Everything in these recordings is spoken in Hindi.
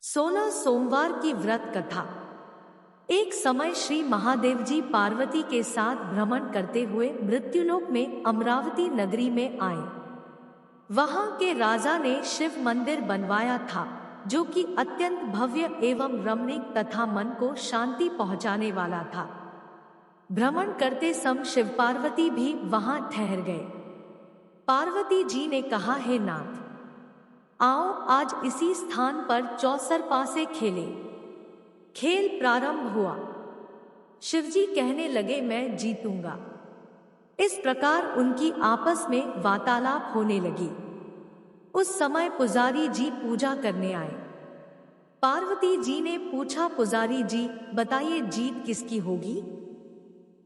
16 सोमवार की व्रत कथा। एक समय श्री महादेव जी पार्वती के साथ भ्रमण करते हुए मृत्युलोक में अमरावती नगरी में आए। वहां के राजा ने शिव मंदिर बनवाया था, जो कि अत्यंत भव्य एवं रमणीक तथा मन को शांति पहुंचाने वाला था। भ्रमण करते समय शिव पार्वती भी वहां ठहर गए। पार्वती जी ने कहा, हे नाथ, आओ आज इसी स्थान पर चौसरपा से खेले। खेल प्रारंभ हुआ। शिवजी कहने लगे, मैं जीतूंगा। इस प्रकार उनकी आपस में वार्तालाप होने लगी। उस समय पुजारी जी पूजा करने आए। पार्वती जी ने पूछा, पुजारी जी बताइए जीत किसकी होगी?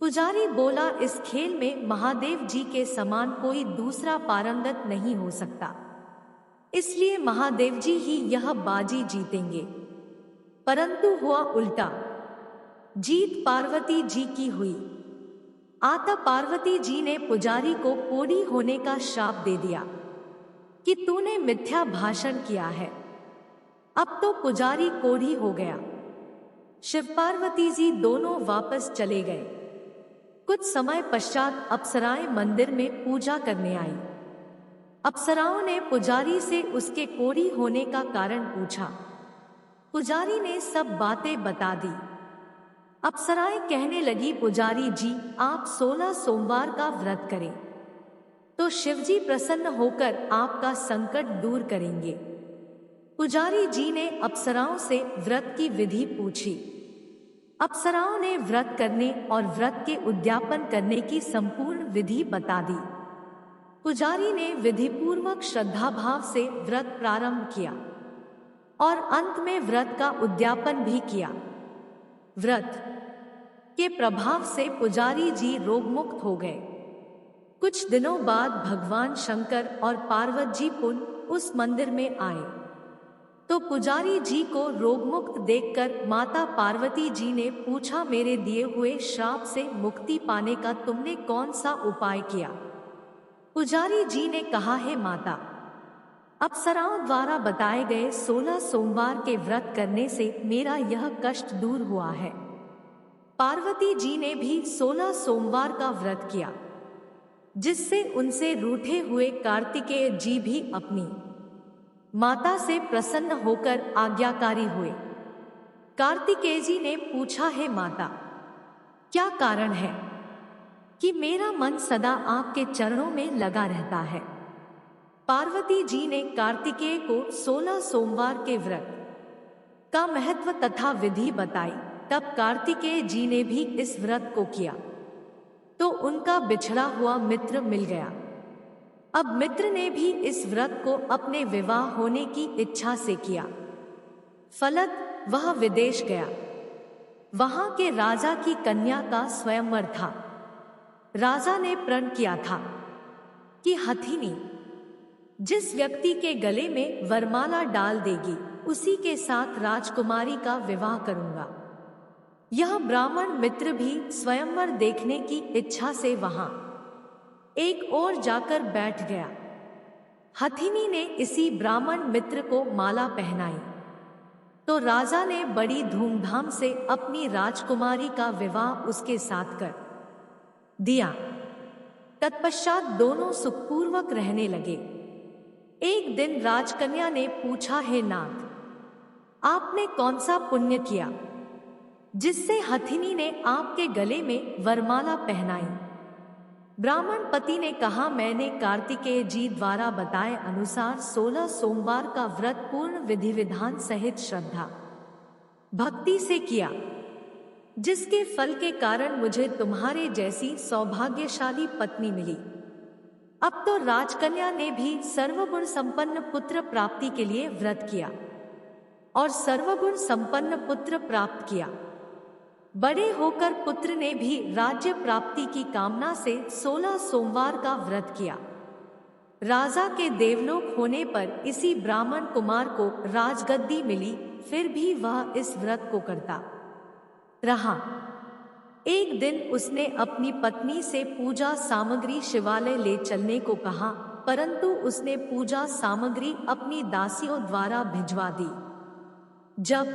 पुजारी बोला, इस खेल में महादेव जी के समान कोई दूसरा पारंगत नहीं हो सकता, इसलिए महादेव जी ही यह बाजी जीतेंगे। परंतु हुआ उल्टा, जीत पार्वती जी की हुई। आता पार्वती जी ने पुजारी को कोढ़ी होने का श्राप दे दिया कि तूने मिथ्या भाषण किया है। अब तो पुजारी कोढ़ी हो गया। शिव पार्वती जी दोनों वापस चले गए। कुछ समय पश्चात अप्सराएं मंदिर में पूजा करने आई। अप्सराओं ने पुजारी से उसके कोढ़ी होने का कारण पूछा। पुजारी ने सब बातें बता दी। अप्सराएं कहने लगी, पुजारी जी आप 16 सोमवार का व्रत करें तो शिवजी प्रसन्न होकर आपका संकट दूर करेंगे। पुजारी जी ने अप्सराओं से व्रत की विधि पूछी। अप्सराओं ने व्रत करने और व्रत के उद्यापन करने की संपूर्ण विधि बता दी। पुजारी ने विधिपूर्वक श्रद्धाभाव से व्रत प्रारंभ किया और अंत में व्रत का उद्यापन भी किया। व्रत के प्रभाव से पुजारी जी रोगमुक्त हो गए। कुछ दिनों बाद भगवान शंकर और पार्वती जी पुनः उस मंदिर में आए तो पुजारी जी को रोगमुक्त देखकर माता पार्वती जी ने पूछा, मेरे दिए हुए श्राप से मुक्ति पाने का तुमने कौन सा उपाय किया? पुजारी जी ने कहा, है माता, अप्सराओं द्वारा बताए गए 16 सोमवार के व्रत करने से मेरा यह कष्ट दूर हुआ है। पार्वती जी ने भी 16 सोमवार का व्रत किया, जिससे उनसे रूठे हुए कार्तिकेय जी भी अपनी माता से प्रसन्न होकर आज्ञाकारी हुए। कार्तिकेय जी ने पूछा, है माता, क्या कारण है कि मेरा मन सदा आपके चरणों में लगा रहता है? पार्वती जी ने कार्तिकेय को 16 सोमवार के व्रत का महत्व तथा विधि बताई। तब कार्तिकेय जी ने भी इस व्रत को किया तो उनका बिछड़ा हुआ मित्र मिल गया। अब मित्र ने भी इस व्रत को अपने विवाह होने की इच्छा से किया। फलत वह विदेश गया। वहां के राजा की कन्या का स्वयंवर था। राजा ने प्रण किया था कि हथिनी जिस व्यक्ति के गले में वरमाला डाल देगी, उसी के साथ राजकुमारी का विवाह करूंगा। यह ब्राह्मण मित्र भी स्वयंवर देखने की इच्छा से वहां एक ओर जाकर बैठ गया। हथिनी ने इसी ब्राह्मण मित्र को माला पहनाई तो राजा ने बड़ी धूमधाम से अपनी राजकुमारी का विवाह उसके साथ कर दिया। तत्पश्चात दोनों सुखपूर्वक रहने लगे। एक दिन राजकन्या ने पूछा, हे नाथ, आपने कौन सा पुण्य किया जिससे हथिनी ने आपके गले में वरमाला पहनाई? ब्राह्मण पति ने कहा, मैंने कार्तिकेय जी द्वारा बताए अनुसार 16 सोमवार का व्रत पूर्ण विधि विधान सहित श्रद्धा भक्ति से किया, जिसके फल के कारण मुझे तुम्हारे जैसी सौभाग्यशाली पत्नी मिली। अब तो राजकन्या ने भी सर्वगुण संपन्न पुत्र प्राप्ति के लिए व्रत किया और सर्वगुण संपन्न पुत्र प्राप्त किया। बड़े होकर पुत्र ने भी राज्य प्राप्ति की कामना से 16 सोमवार का व्रत किया। राजा के देवलोक होने पर इसी ब्राह्मण कुमार को राजगद्दी मिली, फिर भी वह इस व्रत को करता रहा। एक दिन उसने अपनी पत्नी से पूजा सामग्री शिवालय ले चलने को कहा, परंतु उसने पूजा सामग्री अपनी दासियों द्वारा भिजवा दी। जब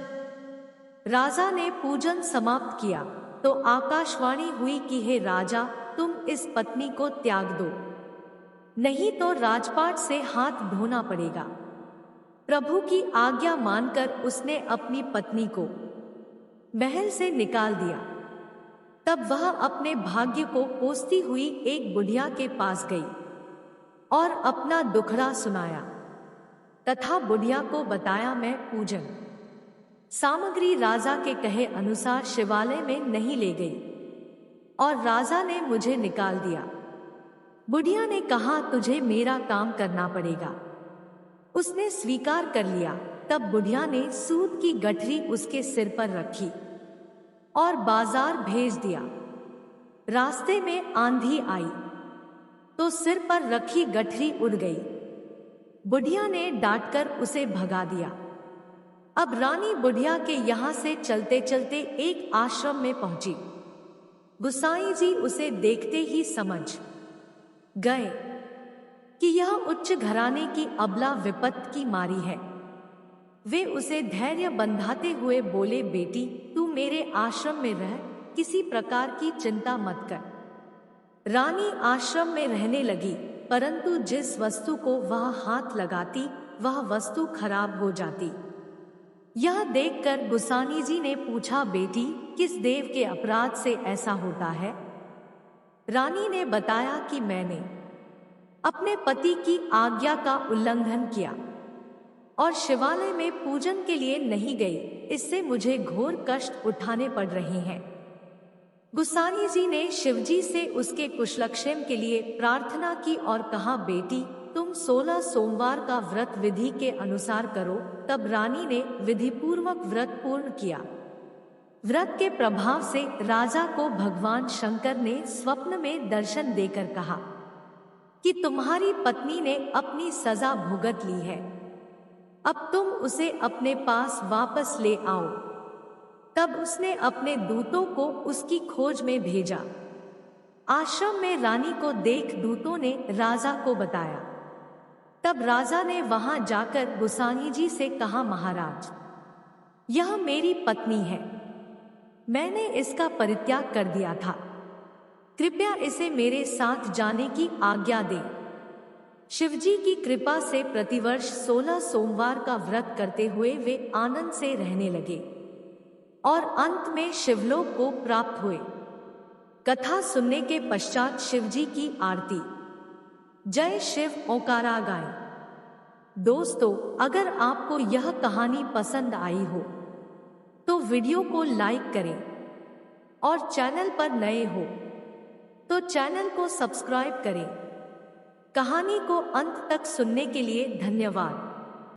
राजा ने पूजन समाप्त किया तो आकाशवाणी हुई कि हे राजा, तुम इस पत्नी को त्याग दो, नहीं तो राजपाट से हाथ धोना पड़ेगा। प्रभु की आज्ञा मानकर उसने अपनी पत्नी को महल से निकाल दिया। तब वह अपने भाग्य को कोसती हुई एक बुढ़िया के पास गई और अपना दुखड़ा सुनाया तथा बुढ़िया को बताया, मैं पूजन सामग्री राजा के कहे अनुसार शिवालय में नहीं ले गई और राजा ने मुझे निकाल दिया। बुढ़िया ने कहा, तुझे मेरा काम करना पड़ेगा। उसने स्वीकार कर लिया। तब बुढ़िया ने सूत की गठरी उसके सिर पर रखी और बाजार भेज दिया। रास्ते में आंधी आई तो सिर पर रखी गठरी उड़ गई। बुढ़िया ने डांटकर उसे भगा दिया। अब रानी बुढ़िया के यहाँ से चलते चलते एक आश्रम में पहुंची। गुसाई जी उसे देखते ही समझ गए कि यह उच्च घराने की अबला विपत्त की मारी है। वे उसे धैर्य बंधाते हुए बोले, बेटी, तू मेरे आश्रम में रह, किसी प्रकार की चिंता मत कर। रानी आश्रम में रहने लगी, परंतु जिस वस्तु को वह हाथ लगाती वह वस्तु खराब हो जाती। यह देखकर गुसानी जी ने पूछा, बेटी, किस देव के अपराध से ऐसा होता है? रानी ने बताया कि मैंने अपने पति की आज्ञा का उल्लंघन किया और शिवालय में पूजन के लिए नहीं गई, इससे मुझे घोर कष्ट उठाने पड़ रहे हैं। गुसानी जी ने शिवजी से उसके कुशलक्षेम के लिए प्रार्थना की और कहा, बेटी, तुम 16 सोमवार का व्रत विधि के अनुसार करो। तब रानी ने विधिपूर्वक व्रत पूर्ण किया। व्रत के प्रभाव से राजा को भगवान शंकर ने स्वप्न में दर्शन देकर कहा कि तुम्हारी पत्नी ने अपनी सजा भुगत ली है, अब तुम उसे अपने पास वापस ले आओ। तब उसने अपने दूतों को उसकी खोज में भेजा। आश्रम में रानी को देख दूतों ने राजा को बताया। तब राजा ने वहां जाकर गुसानी जी से कहा, महाराज, यह मेरी पत्नी है, मैंने इसका परित्याग कर दिया था, कृपया इसे मेरे साथ जाने की आज्ञा दें। शिवजी की कृपा से प्रतिवर्ष 16 सोमवार का व्रत करते हुए वे आनंद से रहने लगे और अंत में शिवलोक को प्राप्त हुए। कथा सुनने के पश्चात शिवजी की आरती जय शिव ओंकारा गाएं। दोस्तों, अगर आपको यह कहानी पसंद आई हो तो वीडियो को लाइक करें और चैनल पर नए हो तो चैनल को सब्सक्राइब करें। कहानी को अंत तक सुनने के लिए धन्यवाद।